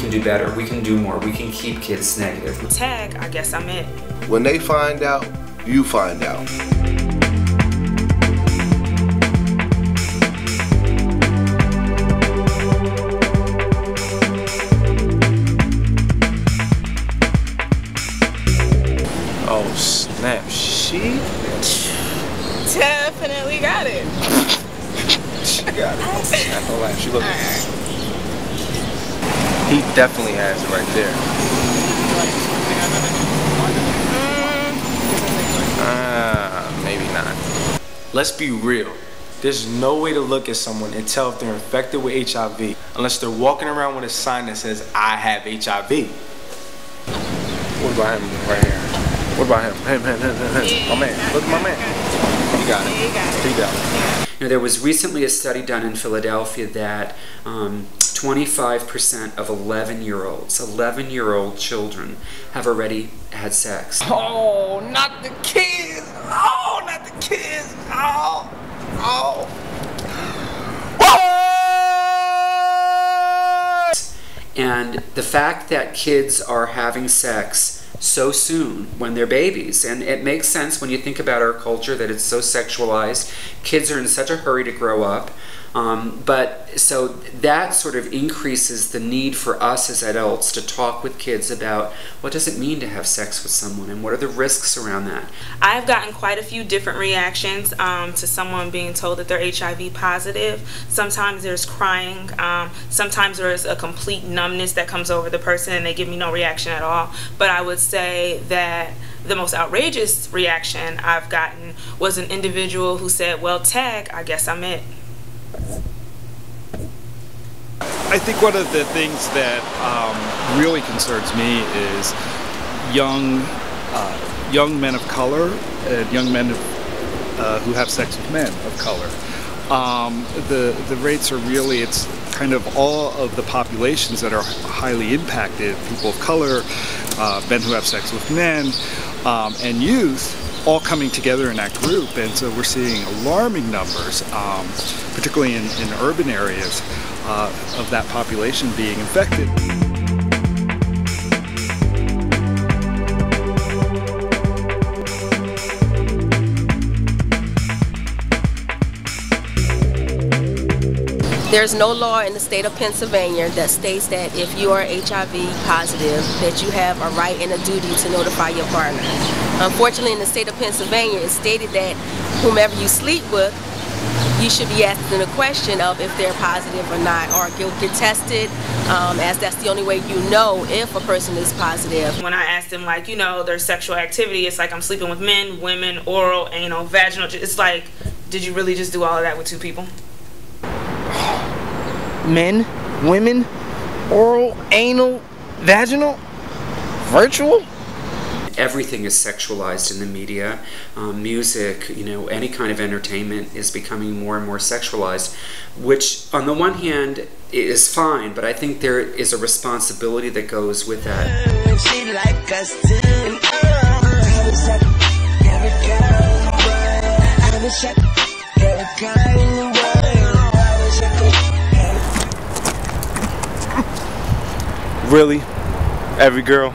can do better, we can do more, we can keep kids negative. Tag, I guess I'm it. When they find out, you find out. Oh snap, she Definitely got it. She got it. Oh snap, hold on, she looking. He definitely has it right there. Maybe not. Let's be real. There's no way to look at someone and tell if they're infected with HIV unless they're walking around with a sign that says, I have HIV. What about him right here? What about him? Him. My man. Look at my man. He got it. He got it. Now, there was recently a study done in Philadelphia that 25% of 11-year-old children have already had sex. Oh, not the kids! Oh, not the kids! Oh! And the fact that kids are having sex so soon when they're babies, and it makes sense when you think about our culture that it's so sexualized. Kids are in such a hurry to grow up. But so that sort of increases the need for us as adults to talk with kids about what does it mean to have sex with someone and what are the risks around that. I've gotten quite a few different reactions to someone being told that they're HIV positive. Sometimes there's crying, sometimes there's a complete numbness that comes over the person and they give me no reaction at all. But I would say that the most outrageous reaction I've gotten was an individual who said, well, tag, I guess I'm it. I think one of the things that really concerns me is young men of color and young men who have sex with men of color. The rates are really, it's kind of all of the populations that are highly impacted, people of color, men who have sex with men, and youth, all coming together in that group. And so we're seeing alarming numbers, particularly in urban areas, of that population being infected. There's no law in the state of Pennsylvania that states that if you are HIV positive, that you have a right and a duty to notify your partner. Unfortunately, in the state of Pennsylvania, it's stated that whomever you sleep with, you should be asking the question of if they're positive or not, or get tested, as that's the only way you know if a person is positive. When I asked them, like, you know, their sexual activity, it's like I'm sleeping with men, women, oral, anal, vaginal. It's like, did you really just do all of that with two people? Men, women, oral, anal, vaginal, virtual? Everything is sexualized in the media. Music, you know, any kind of entertainment is becoming more and more sexualized, which on the one hand is fine, but I think there is a responsibility that goes with that. Really? Every girl?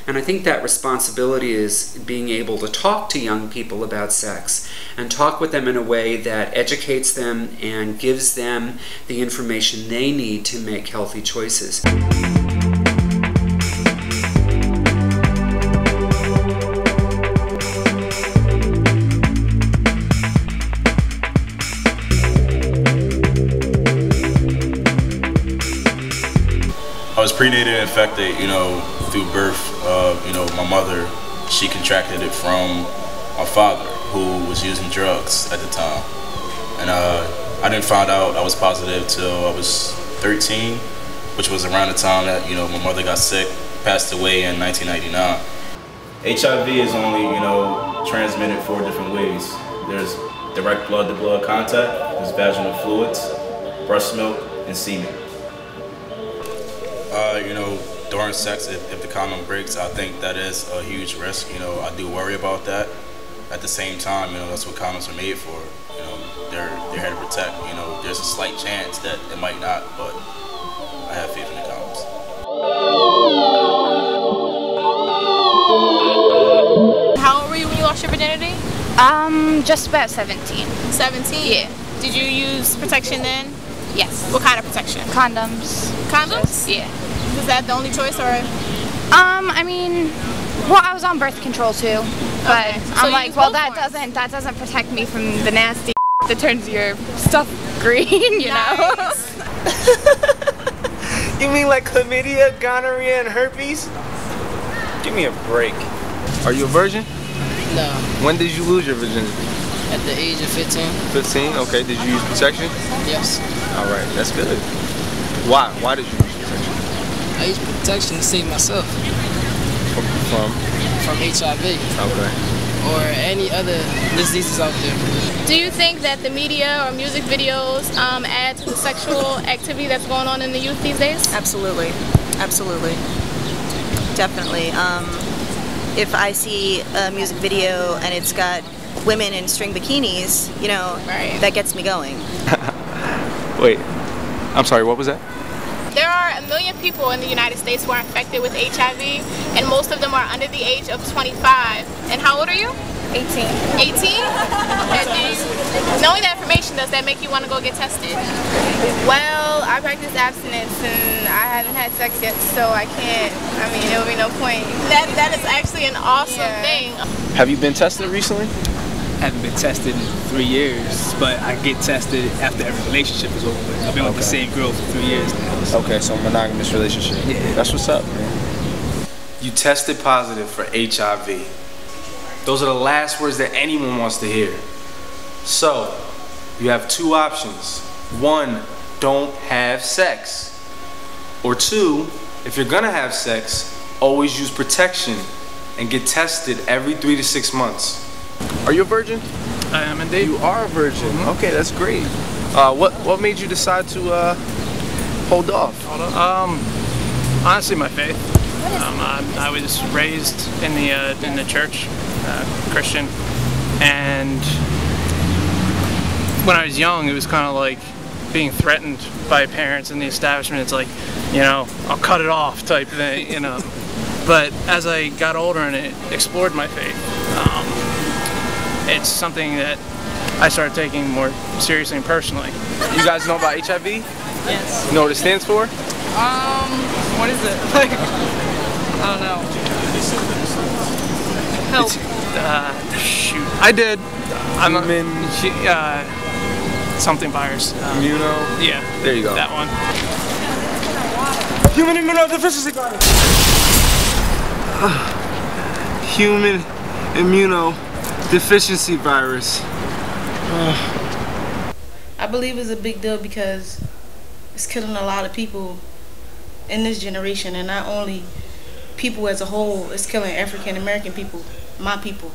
And I think that responsibility is being able to talk to young people about sex and talk with them in a way that educates them and gives them the information they need to make healthy choices. I was prenatal infected, you know, through birth. You know, my mother, she contracted it from my father, who was using drugs at the time. And I didn't find out I was positive till I was 13, which was around the time that, you know, my mother got sick, passed away in 1999. HIV is only, you know, transmitted 4 different ways. There's direct blood-to-blood contact, there's vaginal fluids, breast milk, and semen. You know, during sex, if the condom breaks, I think that is a huge risk. You know, I do worry about that. At the same time, you know, that's what condoms are made for. You know, they're here to protect. You know, there's a slight chance that it might not, but I have faith in the condoms. How old were you when you lost your virginity? Just about 17. 17? Yeah. Did you use protection then? Yes. What kind of protection? Condoms. Condoms? Yeah. Was that the only choice, or? I mean, well, I was on birth control too, but Okay. So I'm you like, use well, both that doesn't protect me from the nasty that turns your stuff green, you know? You mean like chlamydia, gonorrhea, and herpes? Give me a break. Are you a virgin? No, When did you lose your virginity? at the age of 15. 15? Okay, did you use protection? Yes. All right, that's good. Why? Why did you use protection? I used protection to save myself From? from HIV Okay. or any other diseases out there. Do you think that the media or music videos add to the sexual activity that's going on in the youth these days? Absolutely, absolutely, definitely. If I see a music video and it's got women in string bikinis, you know, Right. that gets me going. Wait, I'm sorry, what was that? There are 1 million people in the United States who are infected with HIV, and most of them are under the age of 25. And how old are you? 18. 18? Knowing that information, does that make you want to go get tested? Well, I practice abstinence and I haven't had sex yet, so I can't. I mean, there would be no point. That is actually an awesome Yeah. thing. Have you been tested recently? Haven't been tested in 3 years, but I get tested after every relationship is over. I've been with the same girl for 3 years now. So. Okay, so monogamous relationship. Yeah. That's what's up, man. You tested positive for HIV. Those are the last words that anyone wants to hear. So, you have two options. One, don't have sex. Or two, if you're gonna have sex, always use protection and get tested every 3 to 6 months. Are you a virgin? I am indeed. You are a virgin. Okay, that's great. What made you decide to hold off? Honestly, my faith. I was raised in the church, Christian, and when I was young, it was kind of like being threatened by parents in the establishment. It's like, you know, I'll cut it off type thing, you know. But as I got older and explored my faith, it's something that I started taking more seriously and personally. You guys know about HIV? Yes. You know what it stands for? What is it? Like, I don't know. Help. Shoot, I did. I'm something virus. Immuno? Yeah. There you go. That one. Human immunodeficiency virus. Human immunodeficiency virus. I believe it's a big deal because it's killing a lot of people in this generation, and not only people as a whole, it's killing African American people, my people.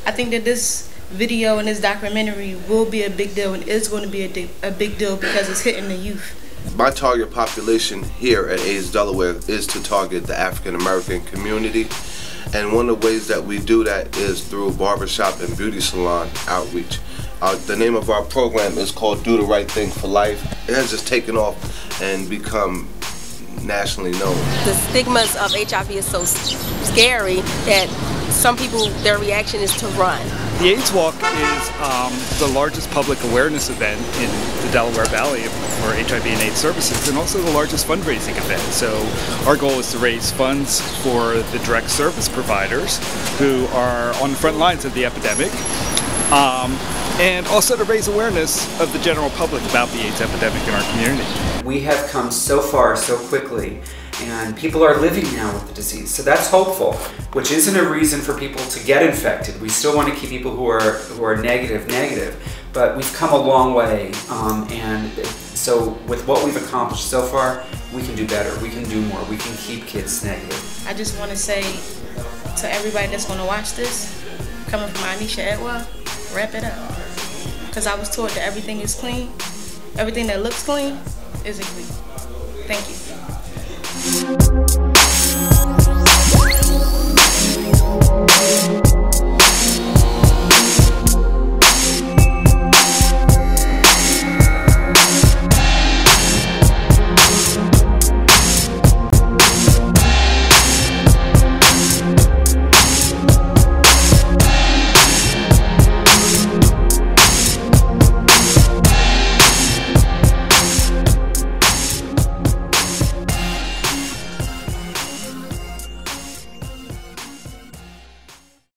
I think that this video and this documentary will be a big deal, and is going to be a big deal because it's hitting the youth. My target population here at AIDS Delaware is to target the African American community, and one of the ways that we do that is through barbershop and beauty salon outreach. The name of our program is called Do the Right Thing for Life. It has just taken off and become nationally known. The stigmas of HIV is so scary that some people, their reaction is to run. The AIDS Walk is the largest public awareness event in the Delaware Valley for HIV and AIDS services, and also the largest fundraising event. So our goal is to raise funds for the direct service providers who are on the front lines of the epidemic, and also to raise awareness of the general public about the AIDS epidemic in our community. We have come so far so quickly, and people are living now with the disease, so that's hopeful, which isn't a reason for people to get infected. We still want to keep people who are negative, but we've come a long way, and so with what we've accomplished so far, we can do better, we can do more, we can keep kids negative. I just want to say to everybody that's going to watch this, coming from Anisha Edwa, wrap it up. Because I was taught that everything is clean, everything that looks clean isn't clean. Thank you.